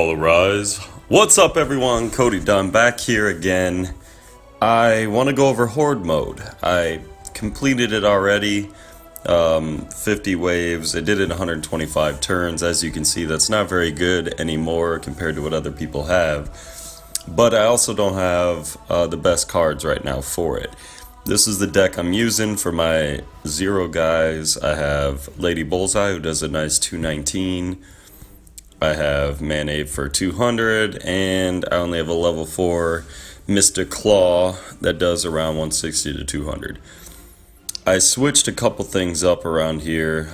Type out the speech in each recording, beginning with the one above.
All rise. What's up, everyone? Cody Dunn back here again. I want to go over Horde Mode. I completed it already. 50 waves. I did it 125 turns. As you can see, that's not very good anymore compared to what other people have. But I also don't have the best cards right now for it. This is the deck I'm using for my 0 guys. I have Lady Bullseye, who does a nice 219. I have Man-Ape for 200, and I only have a level 4 Mr. Claw that does around 160 to 200. I switched a couple things up around here.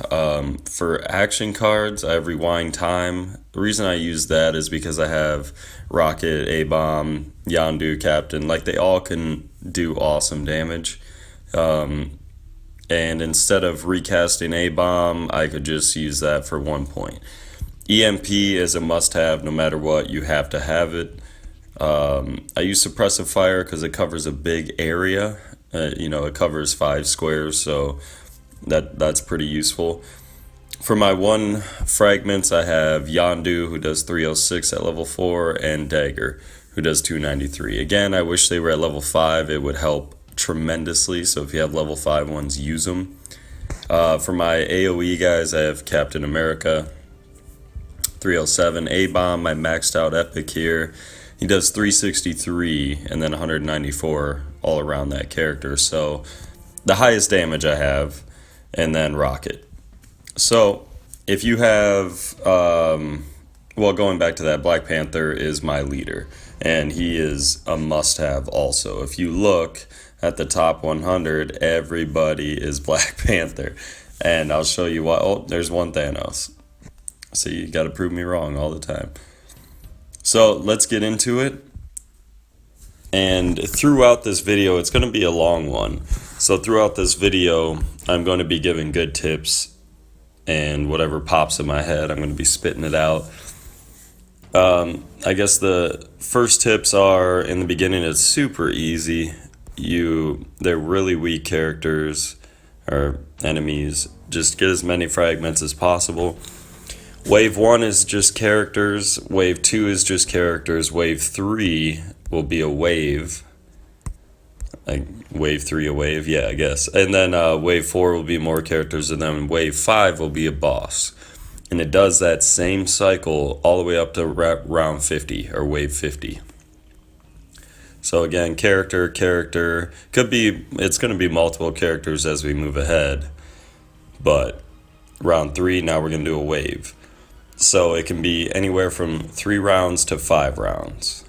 For action cards, I have Rewind Time. The reason I use that is because I have Rocket, A-Bomb, Yondu, Captain. Like, they all can do awesome damage. And instead of recasting A-Bomb, I could just use that for 1 point. EMP is a must-have. No matter what, you have to have it. I use Suppressive Fire because it covers a big area. It covers 5 squares, so that's pretty useful. For my 1 fragments, I have Yondu, who does 306 at level 4, and Dagger, who does 293. Again, I wish they were at level 5. It would help tremendously, so if you have level 5 ones, use them. For my AoE guys, I have Captain America, 307. A-Bomb, my maxed out epic here. He does 363 and then 194 all around that character. So the highest damage I have, and then Rocket. So if you have, going back to that, Black Panther is my leader, and he is a must-have also. If you look at the top 100, everybody is Black Panther, and I'll show you why. Oh, there's one Thanos. So you got to prove me wrong all the time. So let's get into it. And throughout this video, it's going to be a long one. So throughout this video, I'm going to be giving good tips, and whatever pops in my head, I'm going to be spitting it out. I guess the first tips are, in the beginning, it's super easy. They're really weak characters or enemies. Just get as many fragments as possible. Wave 1 is just characters, Wave 2 is just characters, Wave 3 will be a wave, like Wave 3 a wave, yeah, I guess, and then Wave 4 will be more characters, and then Wave 5 will be a boss, and it does that same cycle all the way up to round 50, or Wave 50. So again, character, it's going to be multiple characters as we move ahead, but round 3, now we're going to do a wave. So it can be anywhere from 3 rounds to 5 rounds.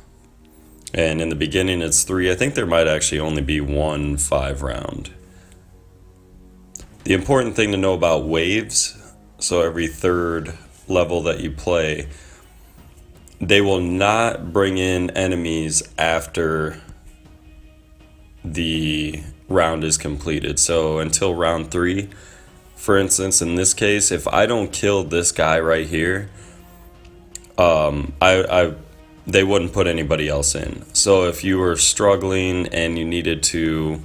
And in the beginning it's 3. I think there might actually only be 1 5 round. The important thing to know about waves, so every 3rd level that you play, they will not bring in enemies after the round is completed. So until round 3, for instance, in this case, if I don't kill this guy right here, they wouldn't put anybody else in. So if you were struggling and you needed to,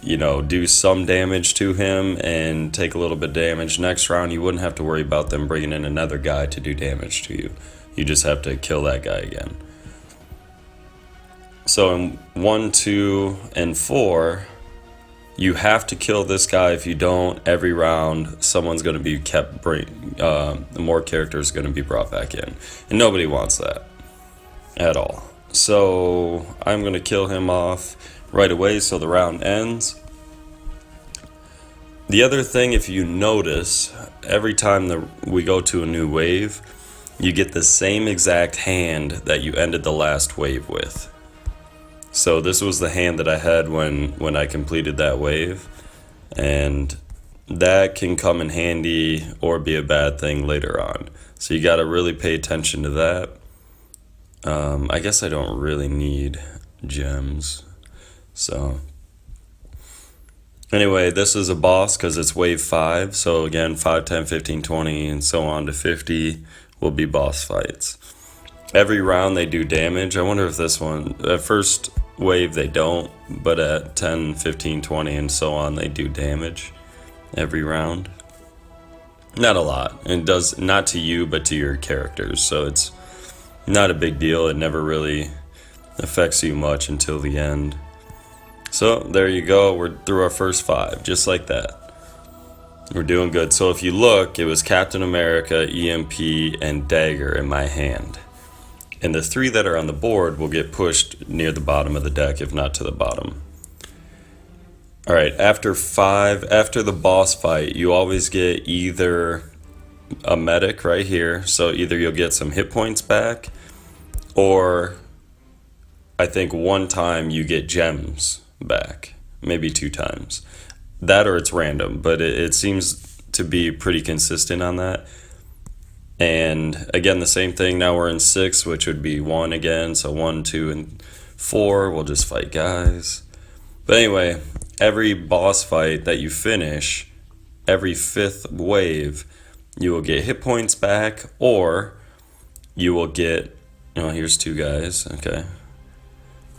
do some damage to him and take a little bit of damage next round, you wouldn't have to worry about them bringing in another guy to do damage to you. You just have to kill that guy again. So in 1, 2, and 4, you have to kill this guy. If you don't, every round someone's going to be more characters are going to be brought back in, and nobody wants that at all. So I'm going to kill him off right away so the round ends. The other thing, if you notice, every time we go to a new wave, you get the same exact hand that you ended the last wave with. So this was the hand that I had when I completed that wave, and that can come in handy or be a bad thing later on. So you got to really pay attention to that. I guess I don't really need gems. So anyway, this is a boss because it's wave 5. So again, 5, 10, 15, 20, and so on to 50 will be boss fights. Every round they do damage. I wonder if this one, at first wave they don't, but at 10, 15, 20, and so on they do damage every round. Not a lot. It does not to you, but to your characters. So it's not a big deal. It never really affects you much until the end. So there you go. We're through our first 5, just like that. We're doing good. So if you look, it was Captain America, EMP, and Dagger in my hand. And the 3 that are on the board will get pushed near the bottom of the deck, if not to the bottom. Alright, after the boss fight, you always get either a medic right here, so either you'll get some hit points back, or I think 1 time you get gems back, maybe 2 times. That or it's random, but it seems to be pretty consistent on that. And again, the same thing, now we're in 6, which would be 1 again, so 1, 2, and 4, we'll just fight guys. But anyway, every boss fight that you finish, every 5th wave, you will get hit points back, or you will get, here's 2 guys, okay.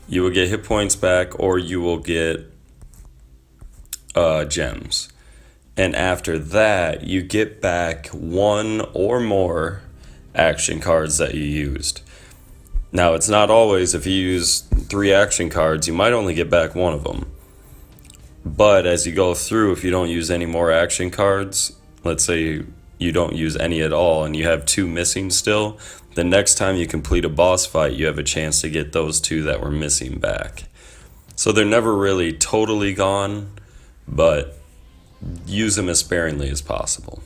You will get hit points back, or you will get gems. And after that, you get back 1 or more action cards that you used. Now, it's not always, if you use 3 action cards, you might only get back 1 of them. But as you go through, if you don't use any more action cards, let's say you don't use any at all and you have 2 missing still, the next time you complete a boss fight, you have a chance to get those 2 that were missing back. So they're never really totally gone, but use them as sparingly as possible.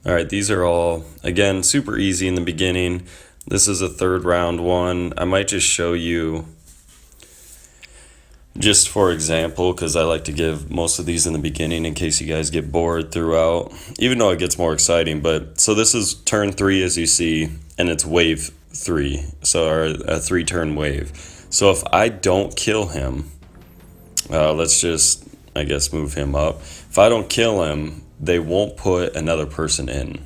Alright, these are all, again, super easy in the beginning. This is a 3rd round one. I might just show you, just for example, because I like to give most of these in the beginning in case you guys get bored throughout, even though it gets more exciting. But so this is turn 3, as you see, and it's wave 3, so a 3-turn wave. So if I don't kill him, let's just, I guess, move him up. If I don't kill him, they won't put another person in,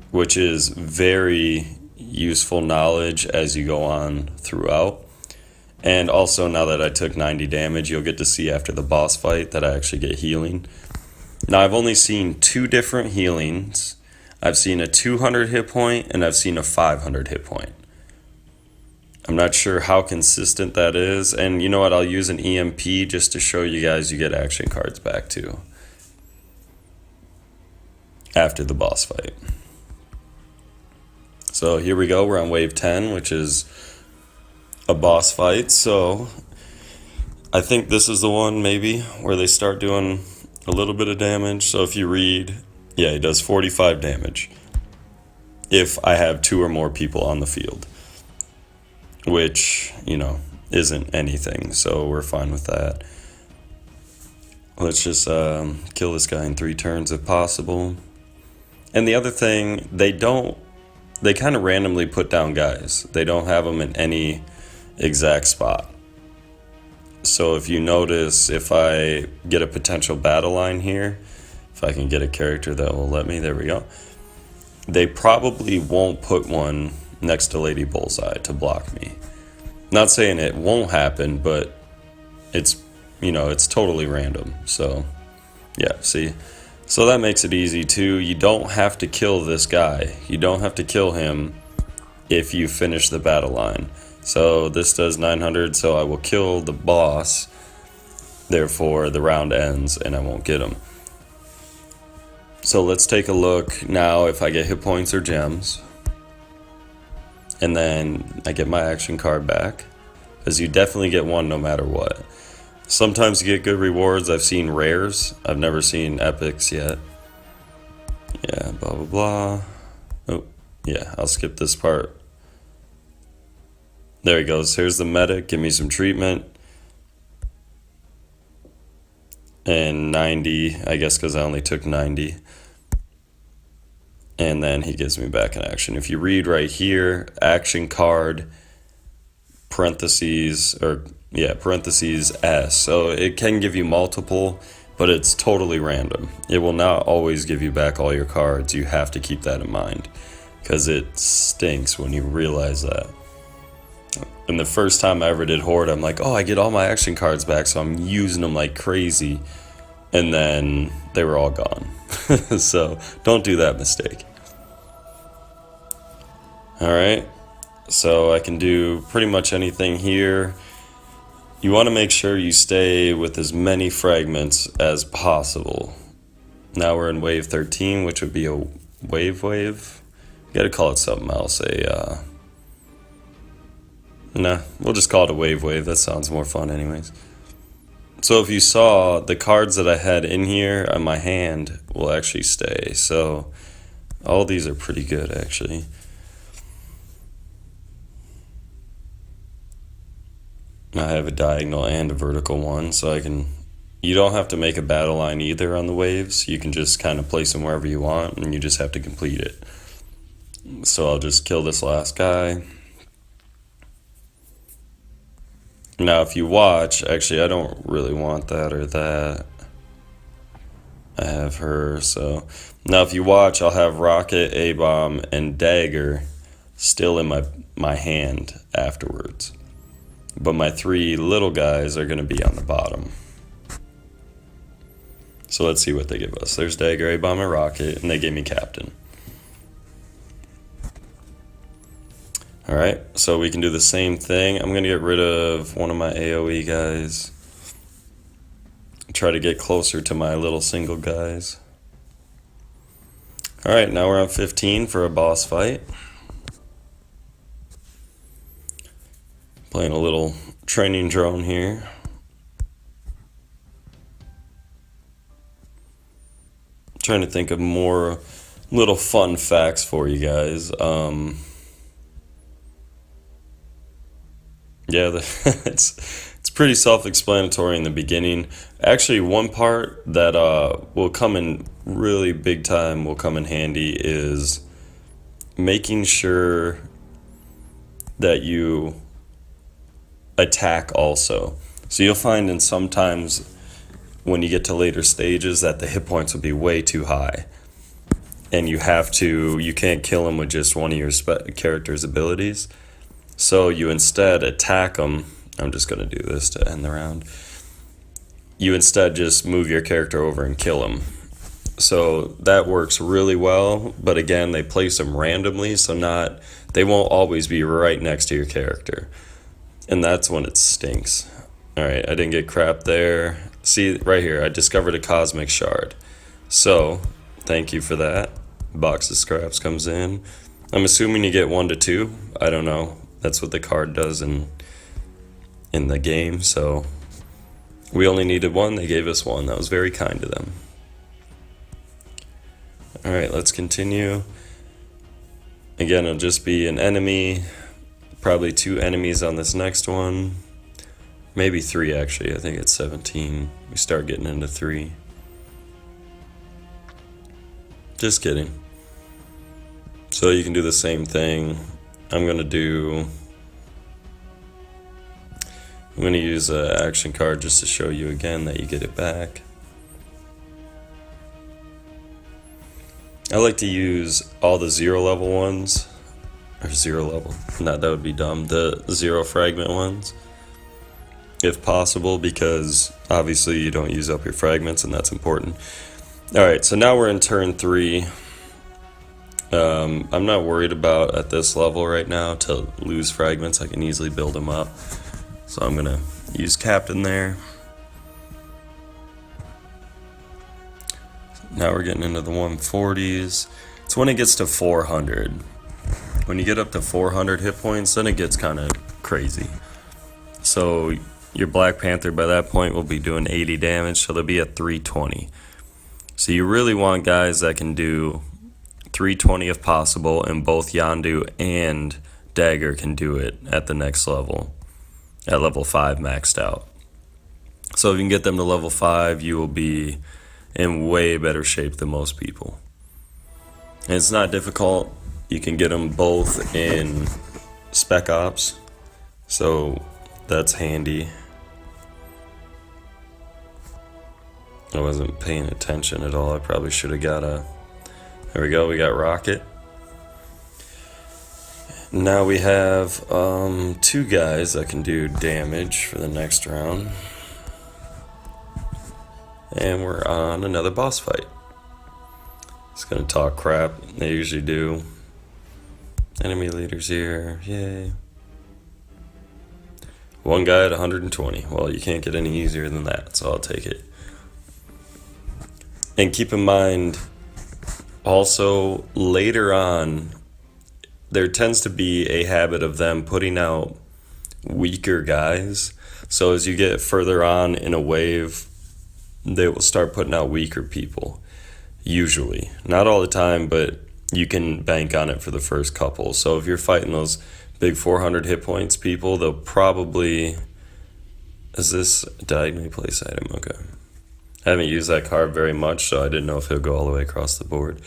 which is very useful knowledge as you go on throughout. And also, now that I took 90 damage, you'll get to see after the boss fight that I actually get healing. Now, I've only seen 2 different healings. I've seen a 200 hit point and I've seen a 500 hit point. I'm not sure how consistent that is. And you know what? I'll use an EMP just to show you guys you get action cards back too after the boss fight. So here we go. We're on wave 10, which is a boss fight. So I think this is the one maybe where they start doing a little bit of damage. So if you read, yeah, he does 45 damage if I have 2 or more people on the field, which, isn't anything, so we're fine with that. Let's just kill this guy in 3 turns if possible. And the other thing, they kind of randomly put down guys. They don't have them in any exact spot. So if you notice, if I get a potential battle line here, if I can get a character that will let me, there we go. They probably won't put one next to Lady Bullseye to block me. Not saying it won't happen, but it's, it's totally random. So, yeah, see? So that makes it easy too. You don't have to kill this guy. You don't have to kill him if you finish the battle line. So this does 900, so I will kill the boss. Therefore, the round ends and I won't get him. So let's take a look now if I get hit points or gems. And then I get my action card back, because you definitely get one no matter what. Sometimes you get good rewards. I've seen rares. I've never seen epics yet. Yeah, blah, blah, blah. Oh, yeah, I'll skip this part. There he goes. Here's the medic. Give me some treatment. And 90, I guess, because I only took 90. And then he gives me back an action. If you read right here, action card, parentheses S. So it can give you multiple, but it's totally random. It will not always give you back all your cards. You have to keep that in mind, because it stinks when you realize that. And the first time I ever did Horde, I'm like, oh, I get all my action cards back, so I'm using them like crazy. and then they were all gone. So don't do that mistake. Alright, so I can do pretty much anything here. You want to make sure you stay with as many fragments as possible. Now we're in wave 13, which would be a wave. You gotta call it something else. Nah, we'll just call it a wave. That sounds more fun anyways. So if you saw, the cards that I had in here on my hand will actually stay. So all these are pretty good actually. I have a diagonal and a vertical one, so you don't have to make a battle line either on the waves. You can just kind of place them wherever you want, and you just have to complete it. So I'll just kill this last guy. Now if you watch, actually I don't really want that or that. I have her, so now if you watch, I'll have Rocket, A-Bomb, and Dagger still in my hand afterwards. But my three little guys are going to be on the bottom. So let's see what they give us. There's Dagger, A-Bomb, and Rocket, and they gave me Captain. Alright, so we can do the same thing. I'm going to get rid of one of my AoE guys. Try to get closer to my little single guys. Alright, now we're on 15 for a boss fight. Playing a little training drone here. Trying to think of more little fun facts for you guys. Yeah, it's pretty self-explanatory in the beginning. Actually, one part that will come in really big time, will come in handy, is making sure that you attack also. So you'll find in sometimes when you get to later stages that the hit points will be way too high, and you can't kill them with just one of your character's abilities. So you instead attack them. I'm just going to do this to end the round. You instead just move your character over and kill them. So that works really well, but again, they place them randomly, so they won't always be right next to your character. And that's when it stinks. Alright, I didn't get crap there. See, right here, I discovered a cosmic shard. So, thank you for that. Box of scraps comes in. I'm assuming you get 1 to 2. I don't know. That's what the card does in the game, so we only needed 1. They gave us 1. That was very kind of them. Alright, let's continue. Again, it'll just be an enemy. Probably 2 enemies on this next one. Maybe 3 actually. I think it's 17. We start getting into 3. Just kidding. So you can do the same thing. I'm going to use an action card just to show you again that you get it back. I like to use all the 0 level ones. Or 0 level. No, that would be dumb. The 0 fragment ones. If possible, because obviously you don't use up your fragments, and that's important. Alright, so now we're in turn 3. I'm not worried about at this level right now to lose fragments. I can easily build them up. So I'm gonna use Captain there. Now we're getting into the 140s. It's when it gets to 400. When you get up to 400 hit points, then it gets kind of crazy. So your Black Panther by that point will be doing 80 damage, so they'll be at 320. So you really want guys that can do 320 if possible, and both Yondu and Dagger can do it at the next level, at level 5 maxed out. So if you can get them to level 5, you will be in way better shape than most people. And it's not difficult. You can get them both in Spec Ops, so that's handy. I wasn't paying attention at all. I probably should have got a... There we go, we got Rocket. Now we have 2 guys that can do damage for the next round. and we're on another boss fight. It's gonna talk crap, they usually do. Enemy leaders here, yay. One guy at 120. Well, you can't get any easier than that, so I'll take it. And keep in mind, also, later on, there tends to be a habit of them putting out weaker guys. So as you get further on in a wave, they will start putting out weaker people. Usually. Not all the time, but you can bank on it for the first couple. So if you're fighting those big 400 hit points people, they'll probably... Is this a diagonally placed item? Okay. I haven't used that card very much, so I didn't know if he'll go all the way across the board.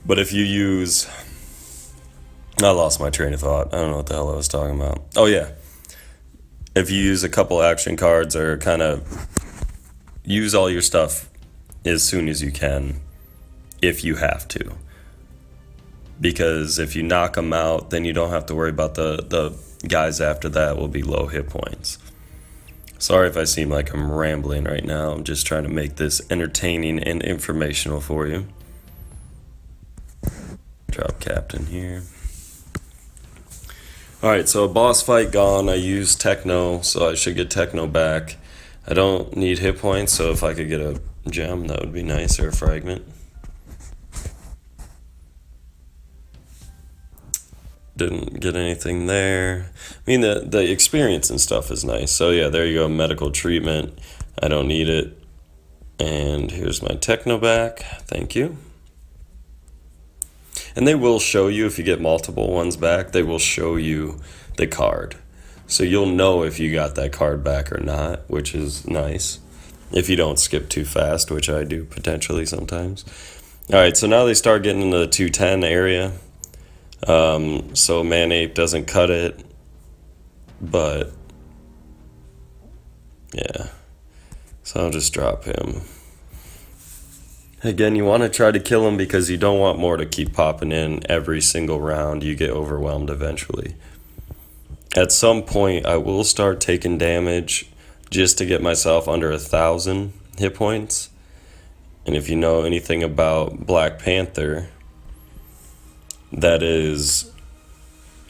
But if you use... I lost my train of thought. I don't know what the hell I was talking about. Oh, yeah. If you use a couple action cards or kind of use all your stuff as soon as you can, if you have to. Because if you knock them out, then you don't have to worry about the guys after that will be low hit points. Sorry if I seem like I'm rambling right now. I'm just trying to make this entertaining and informational for you. Drop captain here. Alright, so a boss fight gone. I used techno, so I should get techno back. I don't need hit points, so if I could get a gem, that would be nice, or a fragment. Didn't get anything there. I mean, the experience and stuff is nice. So yeah, there you go, medical treatment. I don't need it. And here's my techno back. Thank you. And they will show you, if you get multiple ones back, they will show you the card. So you'll know if you got that card back or not, which is nice. If you don't skip too fast, which I do potentially sometimes. Alright, so now they start getting into the 210 area. So Man-Ape doesn't cut it. But, yeah. So I'll just drop him. Again, you want to try to kill him because you don't want more to keep popping in every single round. You get overwhelmed eventually. At some point, I will start taking damage just to get myself under 1,000 hit points. And if you know anything about Black Panther, that is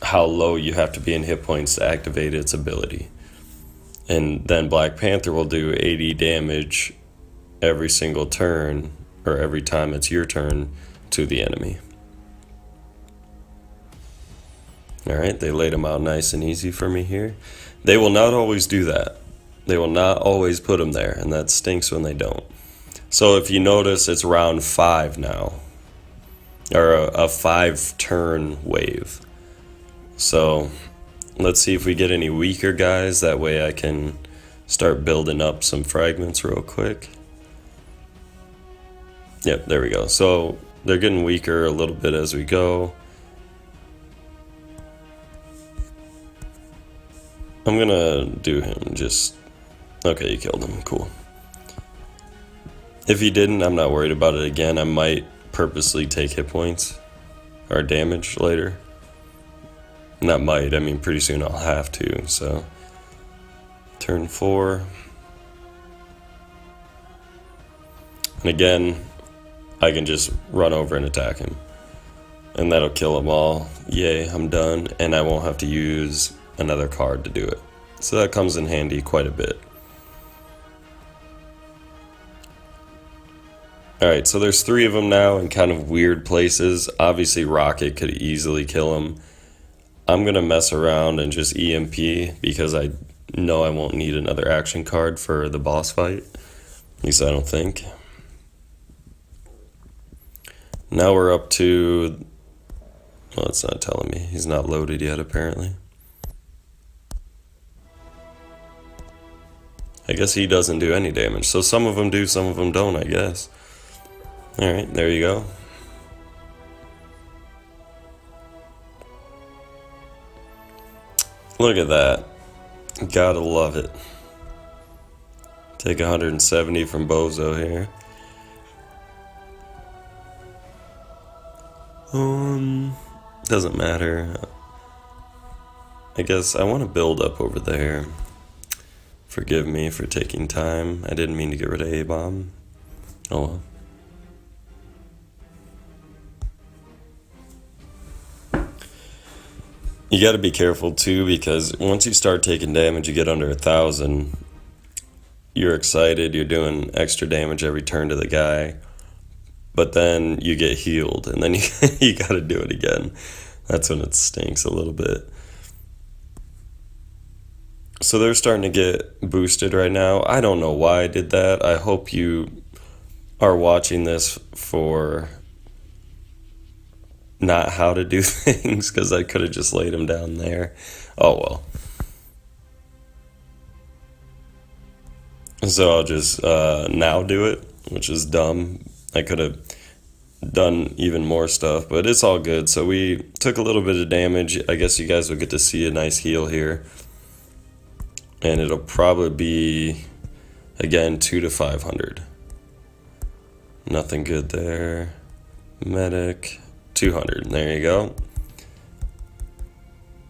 how low you have to be in hit points to activate its ability. And then Black Panther will do 80 damage every single turn, or every time it's your turn, to the enemy. Alright, they laid them out nice and easy for me here. They will not always do that. They will not always put them there, and that stinks when they don't. So if you notice, it's round 5 now. Or a 5-turn wave. So let's see if we get any weaker guys. That way I can start building up some fragments real quick. Yep, there we go. So they're getting weaker a little bit as we go. I'm gonna do him just... Okay, you killed him. Cool. If he didn't, I'm not worried about it again. I might purposely take hit points or damage later. Not might, I mean pretty soon I'll have to, so. Turn 4. And again, I can just run over and attack him. And that'll kill them all. Yay, I'm done. And I won't have to use another card to do it. So that comes in handy quite a bit. Alright, so there's 3 of them now in kind of weird places. Obviously Rocket could easily kill him. I'm going to mess around and just EMP because I know I won't need another action card for the boss fight. At least I don't think. Now we're up to... Well, it's not telling me. He's not loaded yet, apparently. I guess he doesn't do any damage. So some of them do, some of them don't, I guess. Alright, there you go. Look at that. Gotta love it. Take 170 from Bozo here. Doesn't matter. I guess I want to build up over there. Forgive me for taking time. I didn't mean to get rid of A-bomb. Oh well. You gotta be careful too, because once you start taking damage, you get under 1,000. You're excited, you're doing extra damage every turn to the guy, but then you get healed, and then you gotta do it again. That's when it stinks a little bit. So they're starting to get boosted right now. I don't know why I did that. I hope you are watching this for not how to do things, because I could have just laid him down there. Oh well. So I'll just now do it, which is dumb. I could have done even more stuff, but it's all good. So we took a little bit of damage. I guess you guys will get to see a nice heal here. And it'll probably be, again, 2 to 500. Nothing good there. Medic, 200. There you go.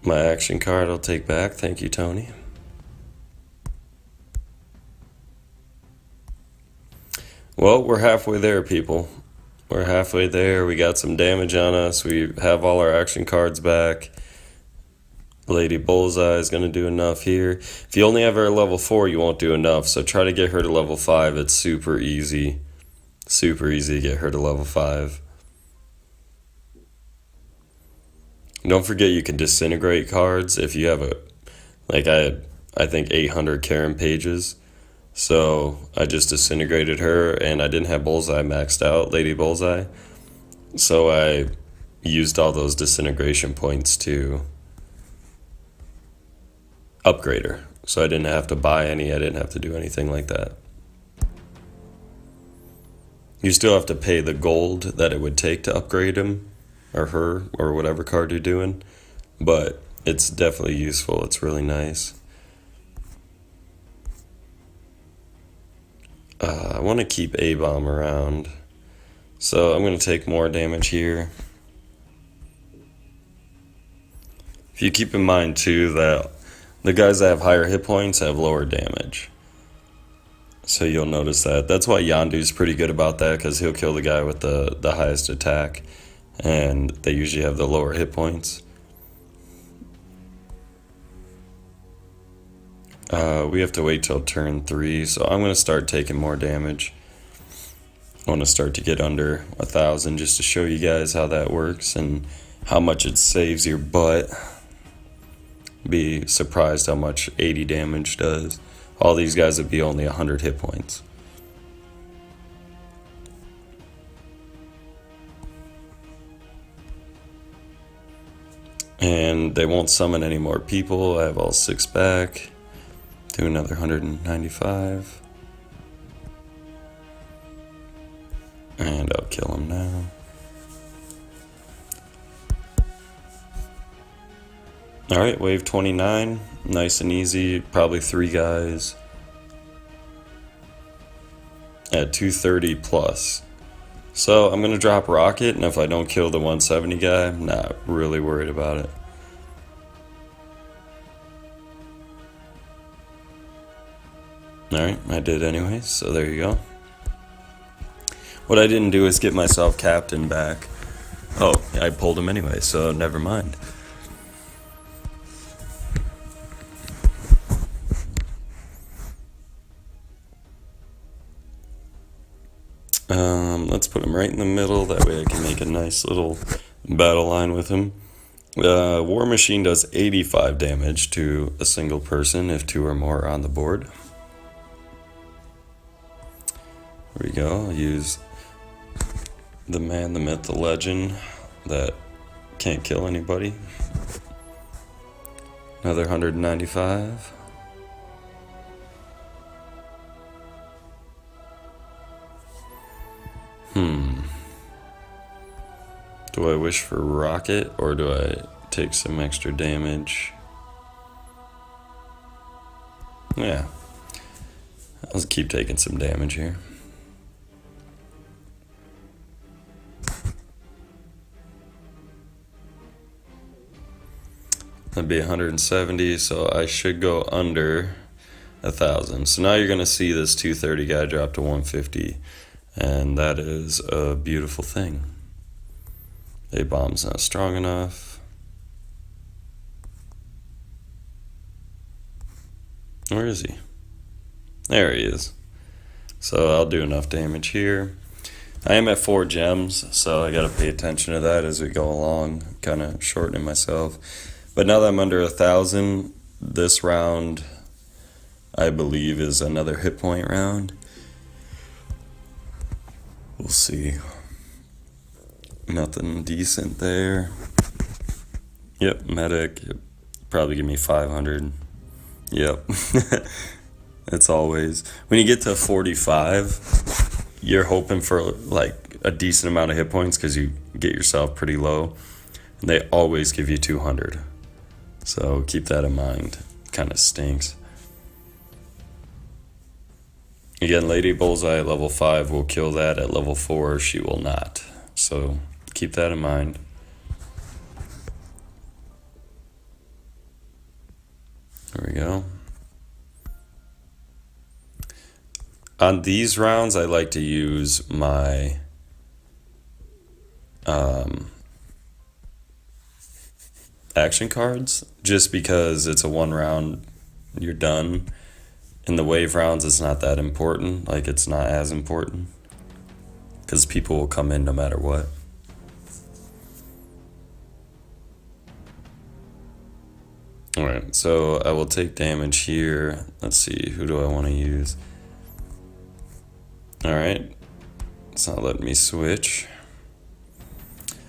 My action card I'll take back. Thank you, Tony. Well, we're halfway there, people. We're halfway there. We got some damage on us. We have all our action cards back. Lady Bullseye is going to do enough here. If you only have her at level 4, you won't do enough. So try to get her to level 5. It's super easy. Super easy to get her to level 5. Don't forget you can disintegrate cards if you have like I had, I think 800 Karen pages. So I just disintegrated her, and I didn't have Bullseye maxed out, Lady Bullseye. So I used all those disintegration points to upgrade her. So I didn't have to buy any, I didn't have to do anything like that. You still have to pay the gold that it would take to upgrade him, or her, or whatever card you're doing. But it's definitely useful, it's really nice. I want to keep A-bomb around. So I'm going to take more damage here. If you keep in mind too that the guys that have higher hit points have lower damage. So you'll notice that. That's why Yondu's pretty good about that, because he'll kill the guy with the highest attack. And they usually have the lower hit points. We have to wait till turn 3, so I'm going to start taking more damage. I want to start to get under 1,000 just to show you guys how that works and how much it saves your butt. Be surprised how much 80 damage does. All these guys would be only 100 hit points. And they won't summon any more people. I have all 6 back. Do another 195. And I'll kill him now. Alright, wave 29. Nice and easy. Probably 3 guys. At 230 plus. So I'm going to drop Rocket, and if I don't kill the 170 guy, I'm not really worried about it. Alright, I did anyway, so there you go. What I didn't do is get myself captain back. Oh, I pulled him anyway, so never mind. Let's put him right in the middle, that way I can make a nice little battle line with him. War Machine does 85 damage to a single person if 2 or more are on the board. There we go. I'll use the man, the myth, the legend that can't kill anybody. Another 195. Do I wish for Rocket, or do I take some extra damage? Yeah. I'll keep taking some damage here. That'd be 170, so I should go under 1,000. So now you're going to see this 230 guy drop to 150, and that is a beautiful thing. A-bomb's not strong enough. Where is he? There he is. So I'll do enough damage here. I am at 4 gems, so I gotta pay attention to that as we go along. I'm kind of shortening myself. But now that I'm under 1,000, this round, I believe, is another hit point round. We'll see. Nothing decent there. Yep, medic. Yep. Probably give me 500. Yep. It's always, when you get to 45, you're hoping for like a decent amount of hit points because you get yourself pretty low. And they always give you 200. So keep that in mind. Kind of stinks. Again, Lady Bullseye at level 5 will kill that. At level 4, she will not. So keep that in mind. There we go. On these rounds, I like to use my action cards, just because it's a 1 round, you're done. In the wave rounds, it's not that important. Like, it's not as important, because people will come in no matter what. Alright, so I will take damage here. Let's see, who do I want to use? Alright, it's not letting me switch.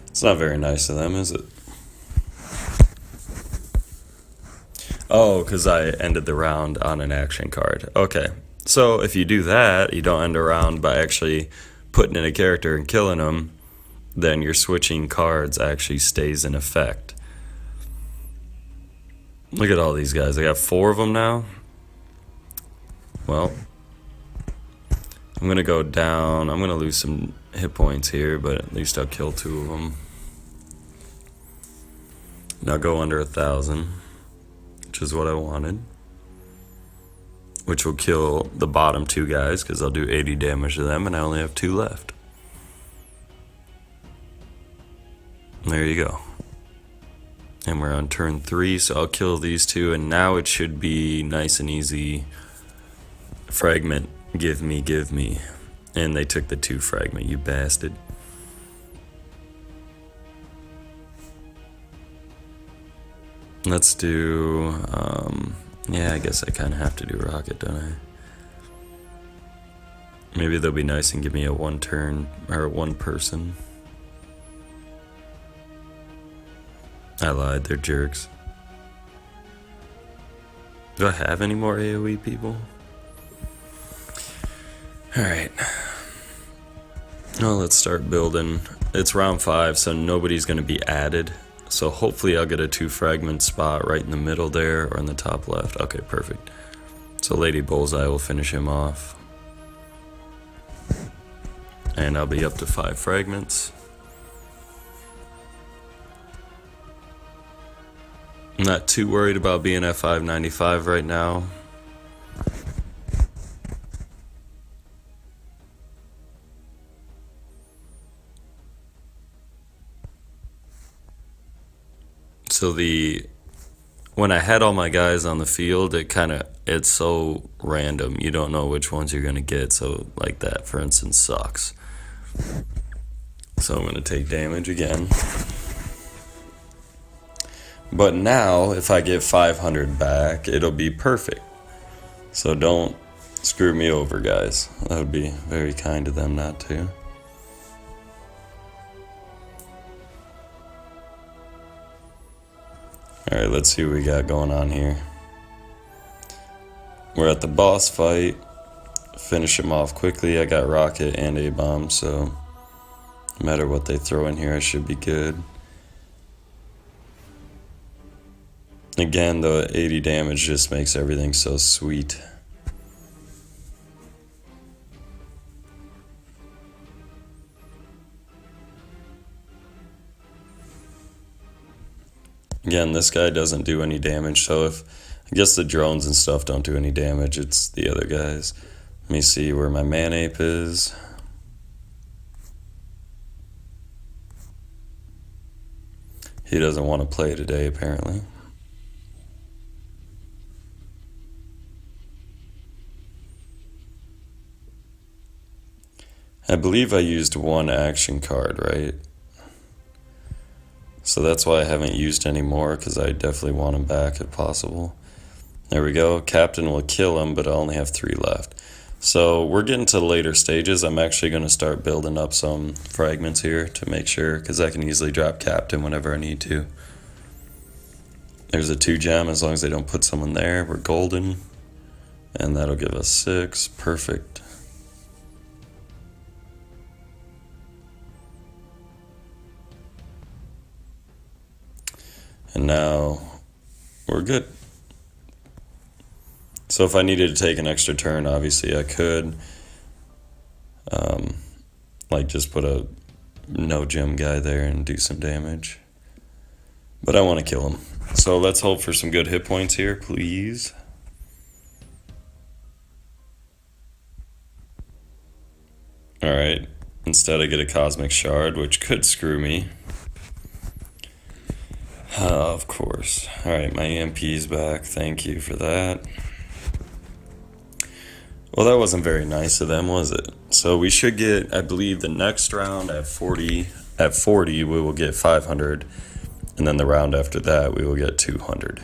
It's not very nice of them, is it? Oh, because I ended the round on an action card. Okay, so if you do that, you don't end a round by actually putting in a character and killing them, then your switching cards actually stays in effect. Look at all these guys. I got 4 of them now. Well, I'm going to go down. I'm going to lose some hit points here, but at least I'll kill 2 of them. Now go under 1,000, which is what I wanted. Which will kill the bottom 2 guys, because I'll do 80 damage to them, and I only have 2 left. There you go. And we're on turn 3, so I'll kill these 2, and now it should be nice and easy. Fragment, give me, give me. And they took the 2 fragment, you bastard. Let's do, yeah, I guess I kind of have to do rocket, don't I? Maybe they'll be nice and give me a 1 turn, or 1 person. I lied, they're jerks. Do I have any more AoE people? Alright. Well, let's start building. It's round 5, so nobody's going to be added. So hopefully I'll get a 2 fragment spot right in the middle there, or in the top left. Okay, perfect. So Lady Bullseye will finish him off. And I'll be up to 5 fragments. I'm not too worried about being at 595 right now. So when I had all my guys on the field, it's so random. You don't know which ones you're gonna get. So like that, for instance, sucks. So I'm gonna take damage again. But now, if I get 500 back, it'll be perfect. So don't screw me over, guys. That would be very kind of them not to. Alright, let's see what we got going on here. We're at the boss fight. Finish him off quickly. I got rocket and A-bomb, so no matter what they throw in here, I should be good. Again, the 80 damage just makes everything so sweet. Again, this guy doesn't do any damage, so if I guess the drones and stuff don't do any damage, it's the other guys. Let me see where my man-ape is. He doesn't want to play today, apparently. I believe I used one action card, right? So that's why I haven't used any more, because I definitely want him back if possible. There we go. Captain will kill him, but I only have 3 left. So we're getting to later stages. I'm actually going to start building up some fragments here to make sure, because I can easily drop Captain whenever I need to. There's a 2 gem. As long as they don't put someone there, we're golden. And that'll give us 6. Perfect. And now we're good. So if I needed to take an extra turn, obviously I could. Like just put a no gem guy there and do some damage. But I want to kill him. So let's hope for some good hit points here, please. Alright, instead I get a cosmic shard, which could screw me. Of course. Alright, my EMP's back. Thank you for that. Well, that wasn't very nice of them, was it? So we should get, I believe, the next round at 40. At 40, we will get 500. And then the round after that, we will get 200.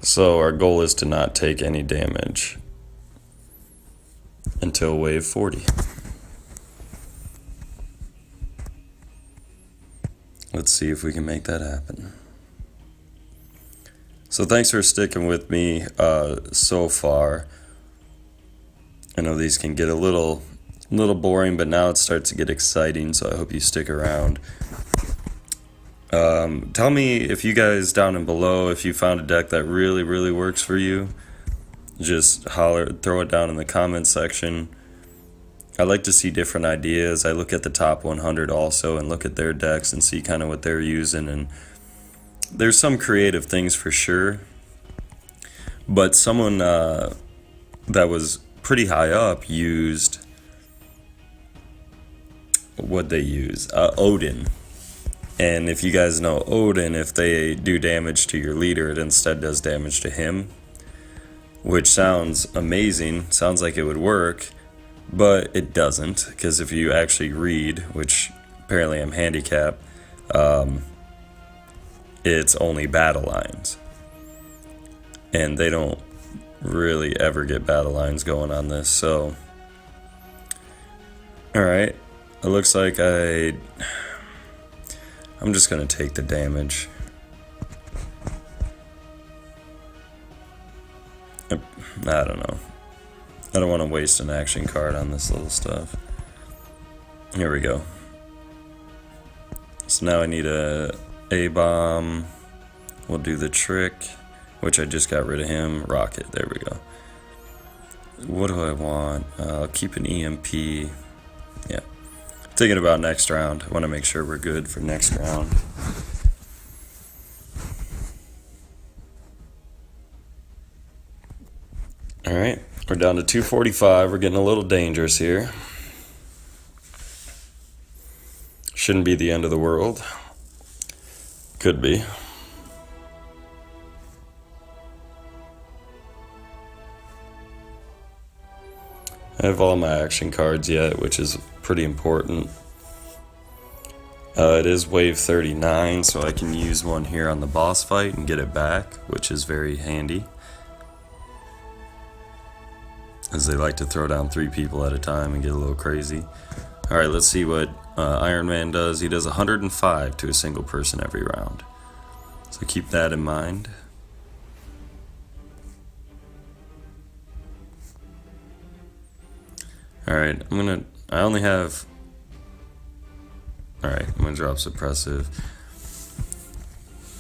So our goal is to not take any damage until wave 40. Let's see if we can make that happen. So thanks for sticking with me so far. I know these can get a little boring, but now it starts to get exciting, so I hope you stick around. Tell me if you guys down and below, if you found a deck that really, really works for you. Just throw it down in the comments section. I like to see different ideas. I look at the top 100 also and look at their decks and see kind of what they're using. And there's some creative things for sure. But someone that was pretty high up used, what'd they use? Odin. And if you guys know Odin, if they do damage to your leader, it instead does damage to him. Which sounds amazing, sounds like it would work. But it doesn't, because if you actually read, which apparently I'm handicapped, it's only battle lines. And they don't really ever get battle lines going on this, so... Alright, it looks like I'm just going to take the damage. I don't know. I don't want to waste an action card on this little stuff. Here we go. So now I need a A-bomb. We'll do the trick, which I just got rid of him. Rocket, there we go. What do I want? I'll keep an EMP. Yeah. Thinking about next round. I want to make sure we're good for next round. Alright. We're down to 245. We're getting a little dangerous here. Shouldn't be the end of the world. Could be. I have all my action cards yet, which is pretty important. It is wave 39, so I can use one here on the boss fight and get it back, which is very handy. As they like to throw down 3 people at a time and get a little crazy. Alright, let's see what Iron Man does. He does 105 to a single person every round. So keep that in mind. Alright, I only have... Alright, I'm gonna drop Suppressive.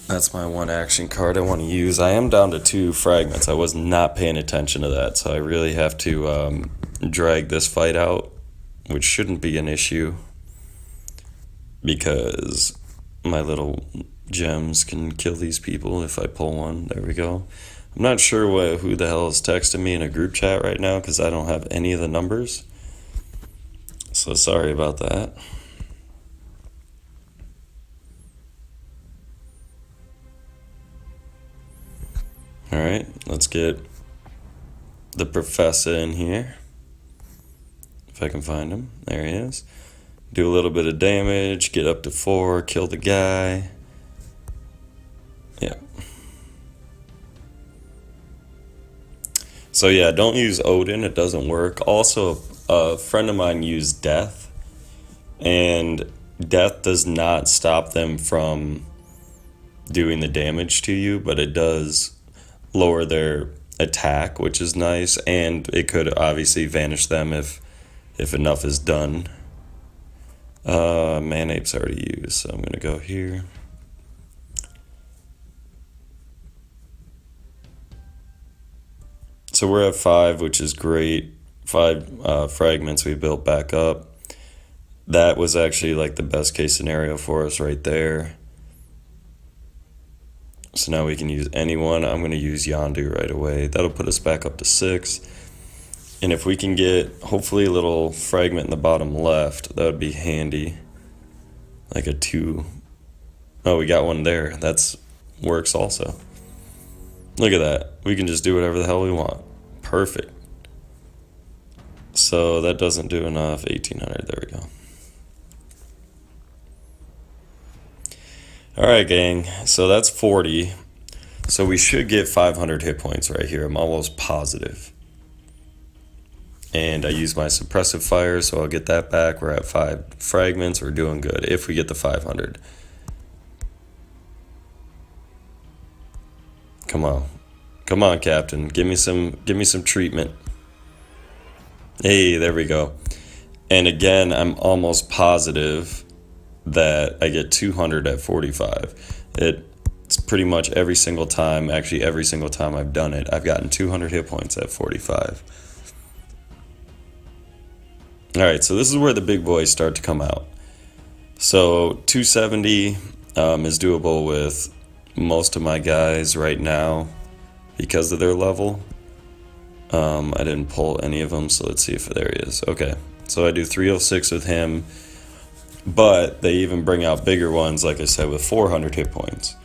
That's my one action card I want to use. I am down to 2 fragments. I was not paying attention to that, so I really have to drag this fight out, which shouldn't be an issue, because my little gems can kill these people if I pull one. There we go. I'm not sure who the hell is texting me in a group chat right now because I don't have any of the numbers. So sorry about that. Alright, let's get the professor in here. If I can find him. There he is. Do a little bit of damage, get up to 4, kill the guy. Yeah. So yeah, don't use Odin, it doesn't work. Also, a friend of mine used Death, and Death does not stop them from doing the damage to you, but it does lower their attack, which is nice, and it could obviously vanish them if enough is done. Manape's already used, so I'm gonna go here. So we're at 5, which is great. 5 fragments we built back up. That was actually like the best case scenario for us right there. So now we can use anyone. I'm going to use Yondu right away. That'll put us back up to 6. And if we can get, hopefully, a little fragment in the bottom left, that would be handy. Like a 2. Oh, we got one there. That's works also. Look at that. We can just do whatever the hell we want. Perfect. So that doesn't do enough. 1800. There we go. Alright, gang, so that's 40. So we should get 500 hit points right here. I'm almost positive. And I use my suppressive fire, so I'll get that back. We're at 5 fragments. We're doing good if we get the 500. Come on. Come on, Captain. Give me some treatment. Hey, there we go. And again, I'm almost positive that I get 200 at 45. It's pretty much every single time, actually every single time I've done it, I've gotten 200 hit points at 45. Alright, so this is where the big boys start to come out. So 270 is doable with most of my guys right now because of their level. I didn't pull any of them, so let's see if there he is. Okay, so I do 306 with him. But they even bring out bigger ones, like I said, with 400 hit points.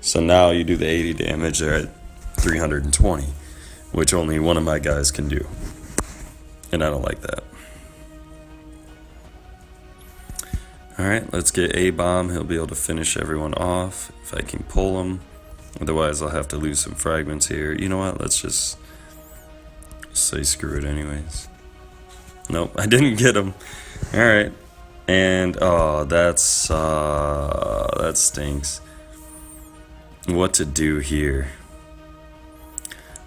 So now you do the 80 damage, they're at 320, which only one of my guys can do. And I don't like that. Alright, let's get A-Bomb. He'll be able to finish everyone off if I can pull him. Otherwise, I'll have to lose some fragments here. You know what? Let's just say screw it anyways. Nope, I didn't get him. Alright. And, oh, that stinks. What to do here?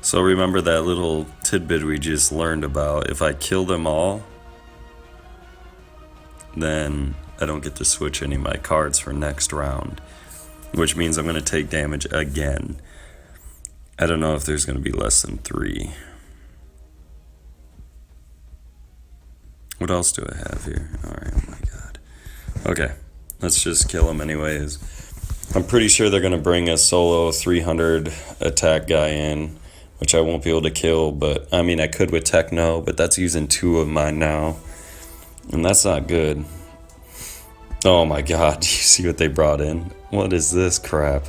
So remember that little tidbit we just learned about. If I kill them all, then I don't get to switch any of my cards for next round, which means I'm going to take damage again. I don't know if there's going to be less than 3. What else do I have here? Alright, oh my god. Okay, let's just kill him anyways. I'm pretty sure they're going to bring a solo 300 attack guy in, which I won't be able to kill, but I mean I could with Techno, but that's using 2 of mine now. And that's not good. Oh my god, do you see what they brought in? What is this crap?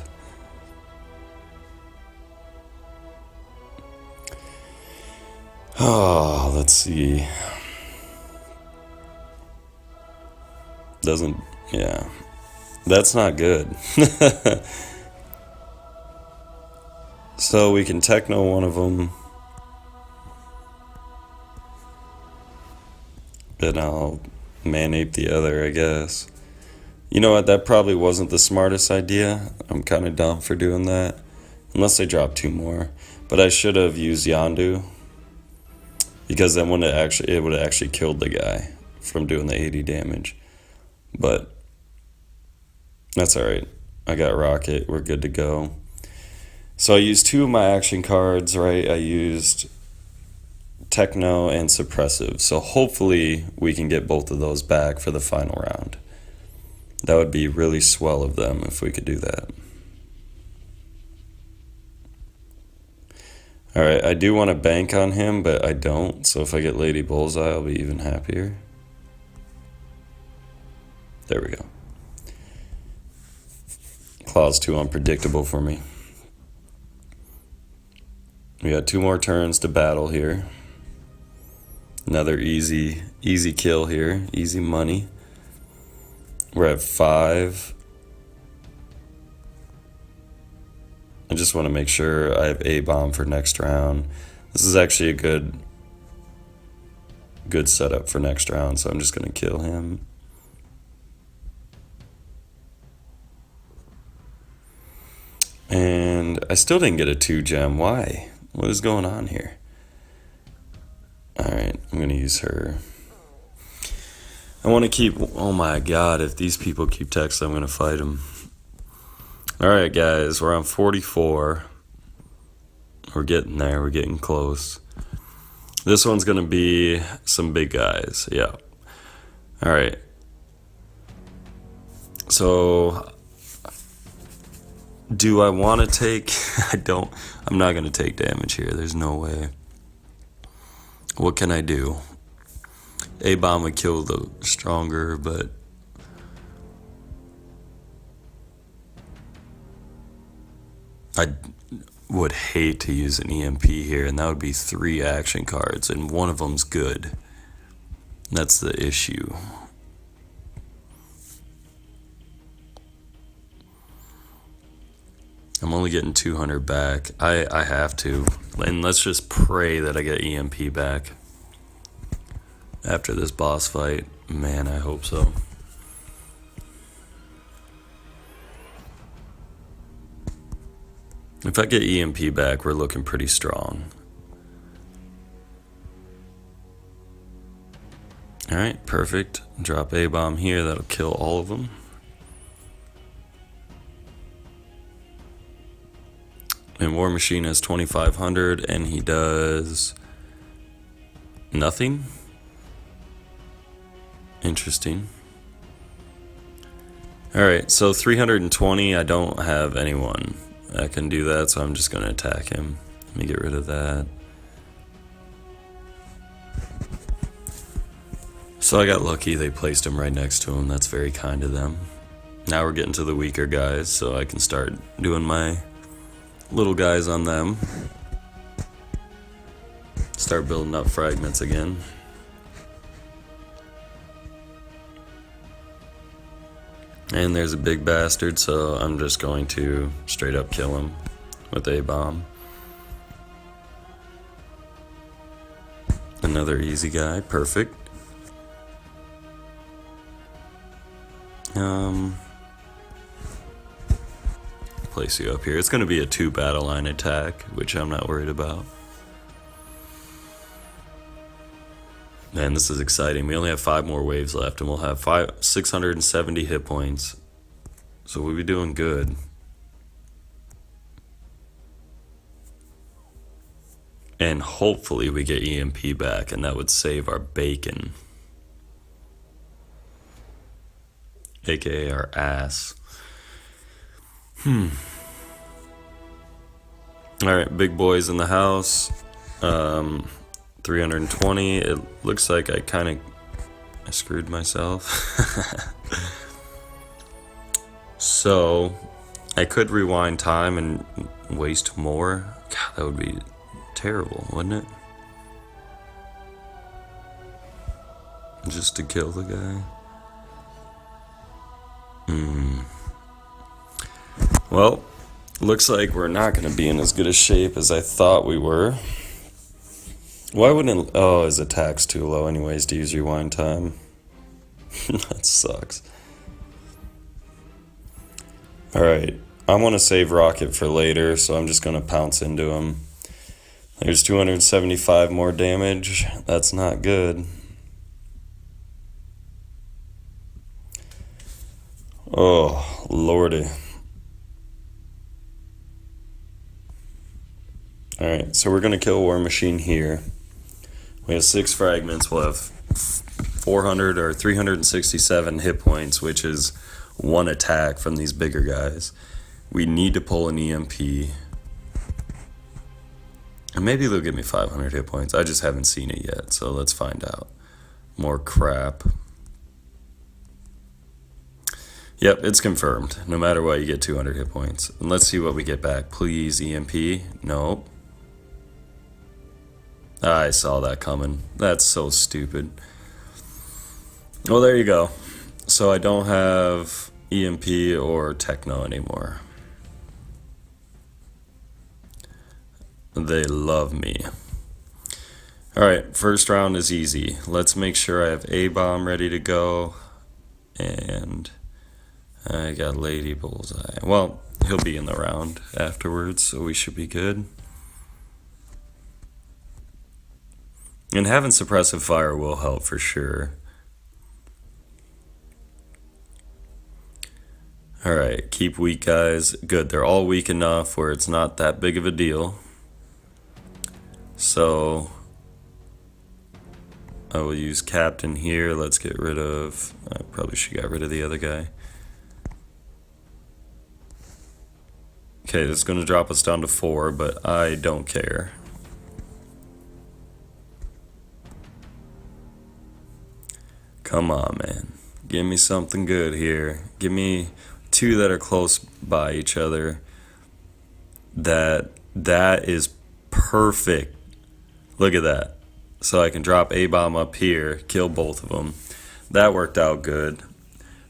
Oh, let's see. Doesn't, yeah. That's not good. So we can Techno one of them. Then I'll Man-Ape the other, I guess. You know what, that probably wasn't the smartest idea. I'm kind of dumb for doing that. Unless they drop 2 more. But I should have used Yondu. Because then it would have actually killed the guy from doing the 80 damage. But that's alright. I got Rocket. We're good to go. So I used 2 of my action cards, right? I used Techno and Suppressive. So hopefully we can get both of those back for the final round. That would be really swell of them if we could do that. Alright, I do want to bank on him, but I don't. So if I get Lady Bullseye, I'll be even happier. There we go. Claw's too unpredictable for me. We got 2 more turns to battle here. Another easy kill here. Easy money. We're at 5. I just want to make sure I have A-bomb for next round. This is actually a good setup for next round, so I'm just going to kill him. And I still didn't get a 2-gem. Why? What is going on here? Alright, I'm going to use her. I want to keep... Oh my god, if these people keep texting, I'm going to fight them. Alright guys, we're on 44. We're getting there, we're getting close. This one's going to be some big guys, yeah. Alright. So... do I want to take... I'm not going to take damage here. There's no way. What can I do? A-bomb would kill the stronger, but... I would hate to use an EMP here, and that would be 3 action cards, and one of them's good. That's the issue. I'm only getting 200 back. I have to. And let's just pray that I get EMP back after this boss fight. Man, I hope so. If I get EMP back, we're looking pretty strong. Alright, perfect. Drop A-bomb here. That'll kill all of them. And War Machine has 2,500, and he does nothing. Interesting. Alright, so 320, I don't have anyone that can do that, so I'm just going to attack him. Let me get rid of that. So I got lucky, they placed him right next to him. That's very kind of them. Now we're getting to the weaker guys, so I can start doing my little guys on them. Start building up fragments again. And there's a big bastard, so I'm just going to straight up kill him with A-bomb. Another easy guy, perfect. Place you up here. It's going to be a 2 battle line attack, which I'm not worried about. Man, this is exciting. We only have 5 more waves left, and we'll have 670 hit points. So we'll be doing good. And hopefully we get EMP back, and that would save our bacon. AKA our ass. Alright, big boys in the house. 320. It looks like I screwed myself. So I could rewind time and waste more. God, that would be terrible, wouldn't it? Just to kill the guy. Well, looks like we're not going to be in as good a shape as I thought we were. Why wouldn't it... Oh, his attack's too low anyways to use rewind time. That sucks. Alright, I want to save Rocket for later, so I'm just going to pounce into him. There's 275 more damage. That's not good. Oh, lordy. Alright, so we're going to kill War Machine here. We have 6 fragments. We'll have 400 or 367 hit points, which is one attack from these bigger guys. We need to pull an EMP. And maybe they'll give me 500 hit points. I just haven't seen it yet, so let's find out. More crap. Yep, it's confirmed. No matter what, you get 200 hit points. And let's see what we get back. Please, EMP. Nope. I saw that coming. That's so stupid. Well, there you go. So I don't have EMP or Techno anymore. They love me. Alright, first round is easy. Let's make sure I have A-bomb ready to go. And I got Lady Bullseye. Well, he'll be in the round afterwards, so we should be good. And having suppressive fire will help for sure. Alright, keep weak, guys. Good, they're all weak enough where it's not that big of a deal. So I will use Captain here. Let's get rid of... I probably should get rid of the other guy. Okay, this is going to drop us down to 4, but I don't care. Come on, man. Give me something good here. Give me 2 that are close by each other. That is perfect. Look at that. So I can drop A-bomb up here, kill both of them. That worked out good.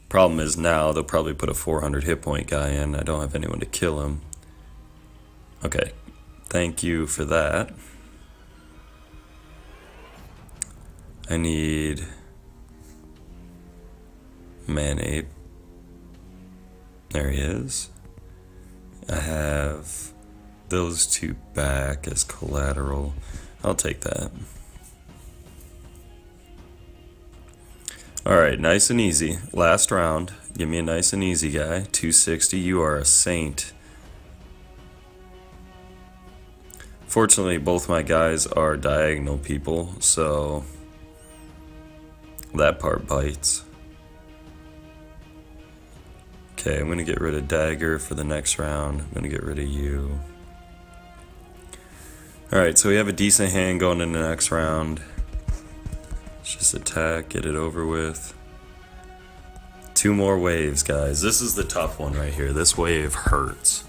Problem is now they'll probably put a 400 hit point guy in. I don't have anyone to kill him. Okay, thank you for that. I need Man-Ape. There he is. I have those 2 back as collateral. I'll take that. Alright, nice and easy. Last round. Give me a nice and easy guy. 260, you are a saint. Fortunately, both my guys are diagonal people, so that part bites. Okay, I'm going to get rid of Dagger for the next round. I'm going to get rid of you. Alright, so we have a decent hand going in the next round. Let's just attack, get it over with. 2 more waves, guys. This is the tough one right here. This wave hurts.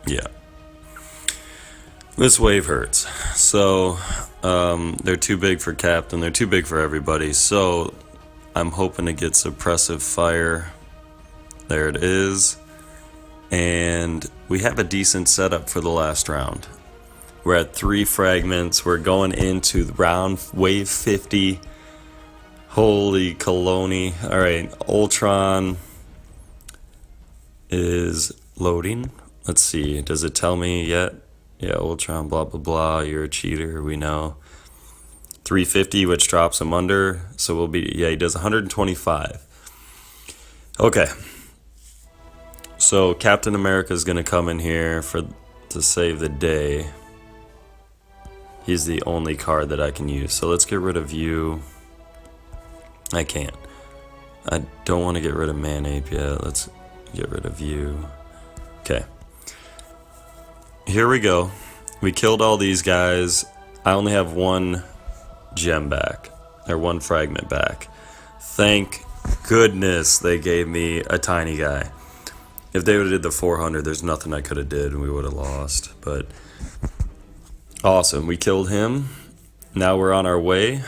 Yeah. This wave hurts. So, they're too big for Captain. They're too big for everybody. So, I'm hoping to get suppressive fire. There it is. And we have a decent setup for the last round. We're at 3 fragments. We're going into the round wave 50. Holy colony. Alright, Ultron is loading. Let's see, does it tell me yet? Yeah, Ultron, blah, blah, blah, you're a cheater, we know. 350, which drops him under, so we'll be, yeah, he does 125. Okay. So, Captain America is going to come in here to save the day. He's the only card that I can use, so let's get rid of you. I can't. I don't want to get rid of Man-Ape yet, let's get rid of you. Okay. Here we go. We killed all these guys. I only have 1 gem back, or 1 fragment back. Thank goodness they gave me a tiny guy. If they would have did the 400, there's nothing I could have did and we would have lost. But awesome, we killed him. Now we're on our way.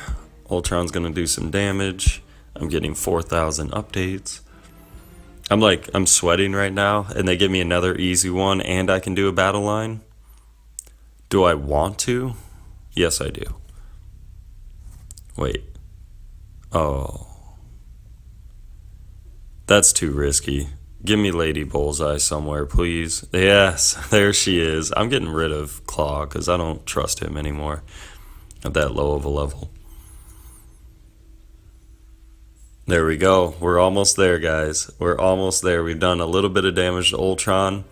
Ultron's gonna do some damage. I'm getting 4,000 updates. I'm sweating right now, and they give me another easy one, and I can do a battle line. Do I want to? Yes, I do. Wait. Oh. That's too risky. Give me Lady Bullseye somewhere, please. Yes, there she is. I'm getting rid of Claw, because I don't trust him anymore at that low of a level. There we go. We're almost there, guys. We're almost there. We've done a little bit of damage to Ultron.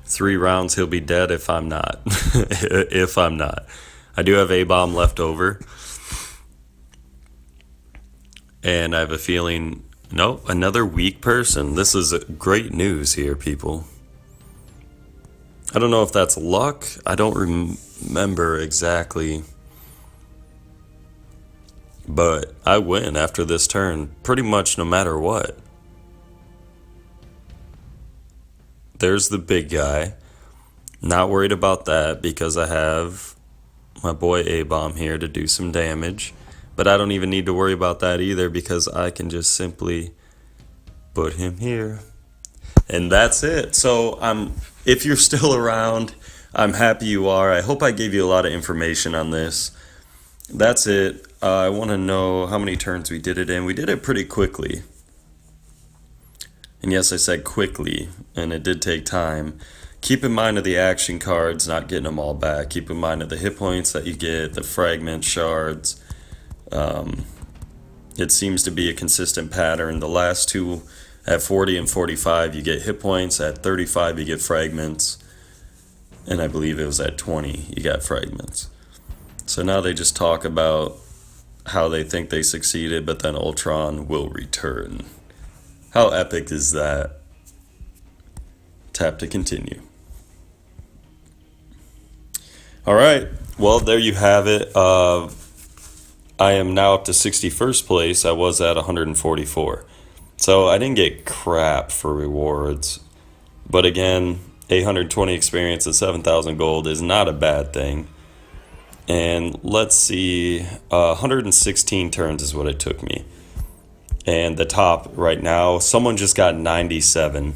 3 rounds, he'll be dead if I'm not. If I'm not. I do have A-bomb left over. And I have a feeling, no, another weak person. This is great news here, people. I don't know if that's luck. I don't remember exactly. But I win after this turn, pretty much no matter what. There's the big guy. Not worried about that because I have my boy A-Bomb here to do some damage. But I don't even need to worry about that either because I can just simply put him here. And that's it. So if you're still around, I'm happy you are. I hope I gave you a lot of information on this. That's it. I want to know how many turns we did it in. We did it pretty quickly. And yes, I said quickly, and it did take time. Keep in mind of the action cards, not getting them all back. Keep in mind of the hit points that you get, the fragment shards. It seems to be a consistent pattern. The last two, at 40 and 45, you get hit points. At 35, you get fragments. And I believe it was at 20, you got fragments. So now they just talk about how they think they succeeded, but then Ultron will return. How epic is that? Tap to continue. Alright, well there you have it. I am now up to 61st place. I was at 144. So I didn't get crap for rewards. But again, 820 experience and 7,000 gold is not a bad thing. And let's see, 116 turns is what it took me. And the top right now, someone just got 97.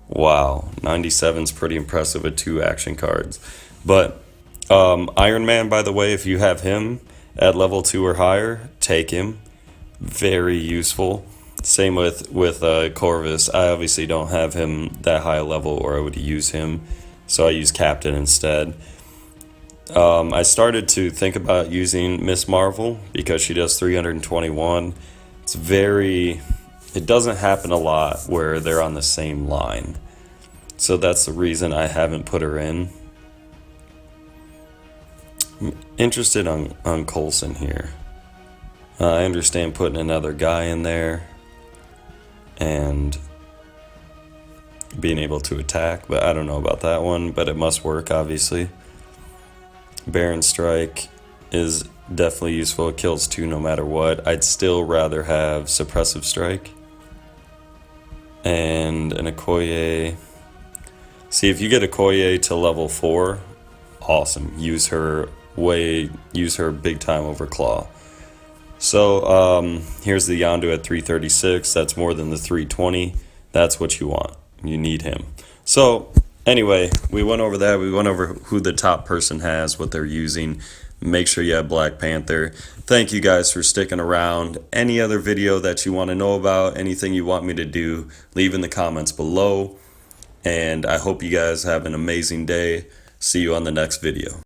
Wow, 97 is pretty impressive with 2 action cards. But Iron Man, by the way, if you have him at level 2 or higher, take him. Very useful. Same with Corvus. I obviously don't have him that high a level, or I would use him. So I use Captain instead. I started to think about using Miss Marvel because she does 321. It doesn't happen a lot where they're on the same line. So that's the reason I haven't put her in. I'm interested on Coulson here. I understand putting another guy in there and being able to attack, but I don't know about that one, but it must work, obviously. Baron Strike is definitely useful. It kills 2 no matter what. I'd still rather have Suppressive Strike. And an Okoye. See, if you get Okoye to level 4, awesome. Use her big time over Claw. So here's the Yondu at 336. That's more than the 320. That's what you want. You need him. So anyway, we went over that. We went over who the top person has, what they're using. Make sure you have Black Panther. Thank you guys for sticking around. Any other video that you want to know about, anything you want me to do, leave in the comments below. And I hope you guys have an amazing day. See you on the next video.